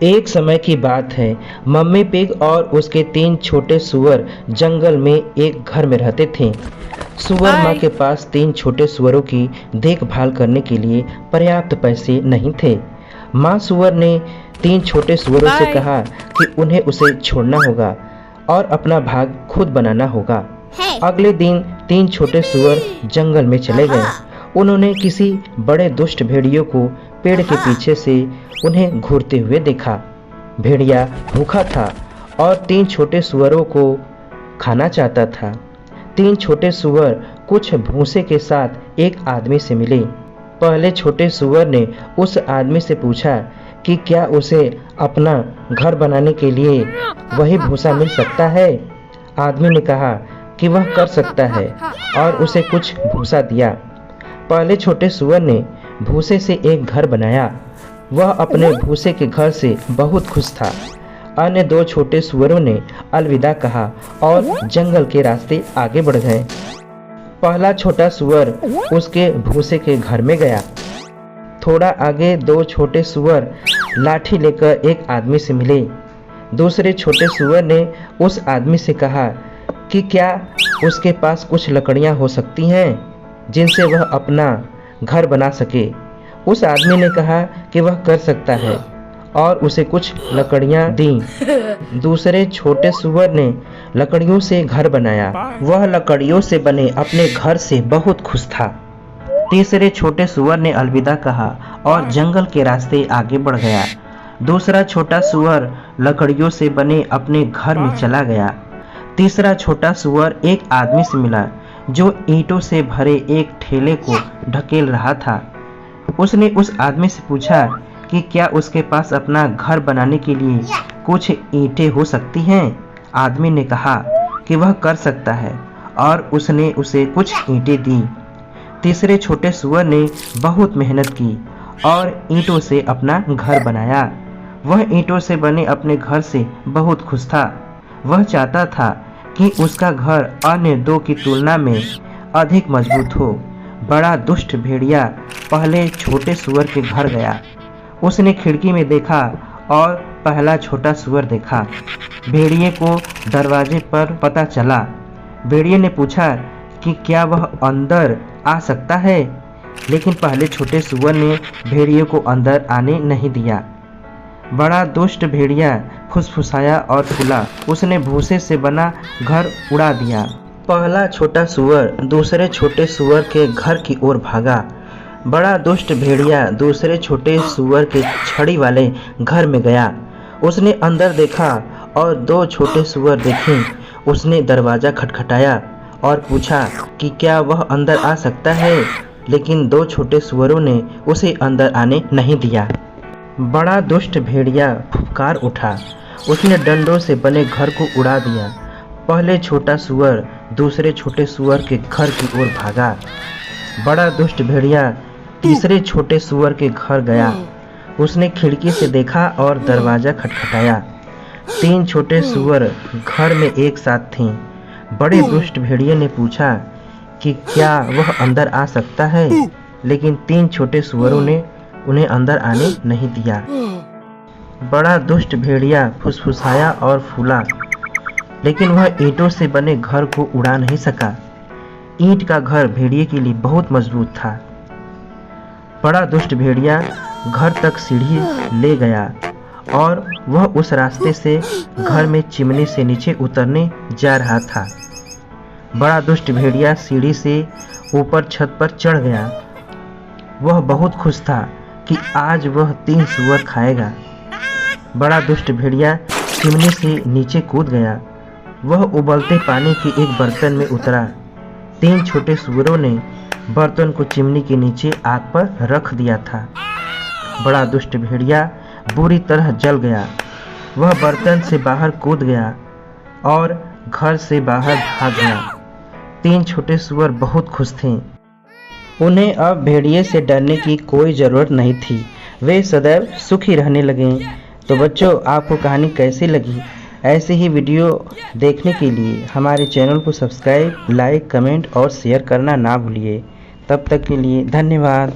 एक समय की बात है। मम्मी पिग और उसके 3 छोटे सुअर जंगल में एक घर में रहते थे। सुअर माँ के पास 3 छोटे सुअरों की देखभाल करने के लिए पर्याप्त पैसे नहीं थे। माँ सुअर ने 3 छोटे सुअरों से कहा कि उन्हें उसे छोड़ना होगा और अपना भाग खुद बनाना होगा। अगले दिन 3 छोटे सुअर जंगल में चले गए। उन्होंने किसी बड़े दुष्ट भेड़ियों को पेड़ के पीछे से उन्हें घूरते हुए देखा। भेड़िया भूखा था और 3 छोटे सुअरों को खाना चाहता था। 3 छोटे सुअर कुछ भूसे के साथ एक आदमी से मिले। पहले छोटे सुअर ने उस आदमी से पूछा कि क्या उसे अपना घर बनाने के लिए वही भूसा मिल सकता है। आदमी ने कहा कि वह कर सकता है और उसे कुछ भूसा दिया। पहले छोटे सुअर ने भूसे से एक घर बनाया। वह अपने भूसे के घर से बहुत खुश था। अन्य 2 छोटे सुअरों ने अलविदा कहा और जंगल के रास्ते आगे बढ़ गए। पहला छोटा सुअर उसके भूसे के घर में गया। थोड़ा आगे 2 छोटे सुअर लाठी लेकर एक आदमी से मिले। दूसरे छोटे सुअर ने उस आदमी से कहा कि क्या उसके पास कुछ लकड़ियां हो सकती हैं जिनसे वह अपना घर बना सके। उस आदमी ने कहा कि वह कर सकता है और उसे कुछ लकड़ियां दी। दूसरे छोटे सुअर ने लकड़ियों से घर बनाया। वह लकड़ियों से बने अपने घर से बहुत खुश था। तीसरे छोटे सुअर ने अलविदा कहा और जंगल के रास्ते आगे बढ़ गया। दूसरा छोटा सुअर लकड़ियों से बने अपने घर में चला गया। तीसरा छोटा सुअर एक आदमी से मिला जो ईंटों से भरे एक ठेले को ढकेल रहा था। उसने उस आदमी से पूछा कि क्या उसके पास अपना घर बनाने के लिए कुछ ईंटें हो सकती हैं। आदमी ने कहा कि वह कर सकता है और उसने उसे कुछ ईंटें दी। तीसरे छोटे सुअर ने बहुत मेहनत की और ईंटों से अपना घर बनाया। वह ईंटों से बने अपने घर से बहुत खुश था। वह चाहता था कि उसका घर अन्य 2 की तुलना में अधिक मजबूत हो। बड़ा दुष्ट भेड़िया पहले छोटे सुअर के घर गया। उसने खिड़की में देखा और पहला छोटा सुअर देखा। भेड़िए को दरवाजे पर पता चला। भेड़िए ने पूछा कि क्या वह अंदर आ सकता है, लेकिन पहले छोटे सुअर ने भेड़िए को अंदर आने नहीं दिया। बड़ा दुष्ट भेड़िया फुसफुसाया और फूला। उसने भूसे से बना घर उड़ा दिया। पहला छोटा सुअर दूसरे छोटे सुअर के घर की ओर भागा। बड़ा दुष्ट भेड़िया दूसरे छोटे सुअर के छड़ी वाले घर में गया। उसने अंदर देखा और 2 छोटे सुअर देखे। उसने दरवाज़ा खटखटाया और पूछा कि क्या वह अंदर आ सकता है, लेकिन 2 छोटे सुअरों ने उसे अंदर आने नहीं दिया। बड़ा दुष्ट भेड़िया फुफकार उठा। उसने डंडों से बने घर को उड़ा दिया। पहले छोटा सुअर दूसरे छोटे सुअर के घर की ओर भागा। बड़ा दुष्ट भेड़िया तीसरे छोटे सुअर के घर गया। उसने खिड़की से देखा और दरवाज़ा खटखटाया। 3 छोटे सुअर घर में एक साथ थे। बड़े दुष्ट भेड़िए ने पूछा कि क्या वह अंदर आ सकता है, लेकिन 3 छोटे सुअरों ने उन्हें अंदर आने नहीं दिया। बड़ा दुष्ट भेड़िया फुसफुसाया और फूला, लेकिन वह ईंटों से बने घर को उड़ा नहीं सका। ईंट का घर भेड़िए के लिए बहुत मजबूत था। बड़ा दुष्ट भेड़िया घर तक सीढ़ी ले गया और वह उस रास्ते से घर में चिमनी से नीचे उतरने जा रहा था। बड़ा दुष्ट भेड़िया सीढ़ी से ऊपर छत पर चढ़ गया। वह बहुत खुश था कि आज वह 3 सुअर खाएगा। बड़ा दुष्ट भेड़िया चिमनी से नीचे कूद गया। वह उबलते पानी के एक बर्तन में उतरा। 3 छोटे सुअरों ने बर्तन को चिमनी के नीचे आग पर रख दिया था। बड़ा दुष्ट भेड़िया बुरी तरह जल गया। वह बर्तन से बाहर कूद गया और घर से बाहर भाग गया। 3 छोटे सुअर बहुत खुश थे। उन्हें अब भेड़िए से डरने की कोई ज़रूरत नहीं थी। वे सदैव सुखी रहने लगे। तो बच्चों, आपको कहानी कैसी लगी? ऐसे ही वीडियो देखने के लिए हमारे चैनल को सब्सक्राइब, लाइक, कमेंट और शेयर करना ना भूलिए। तब तक के लिए धन्यवाद।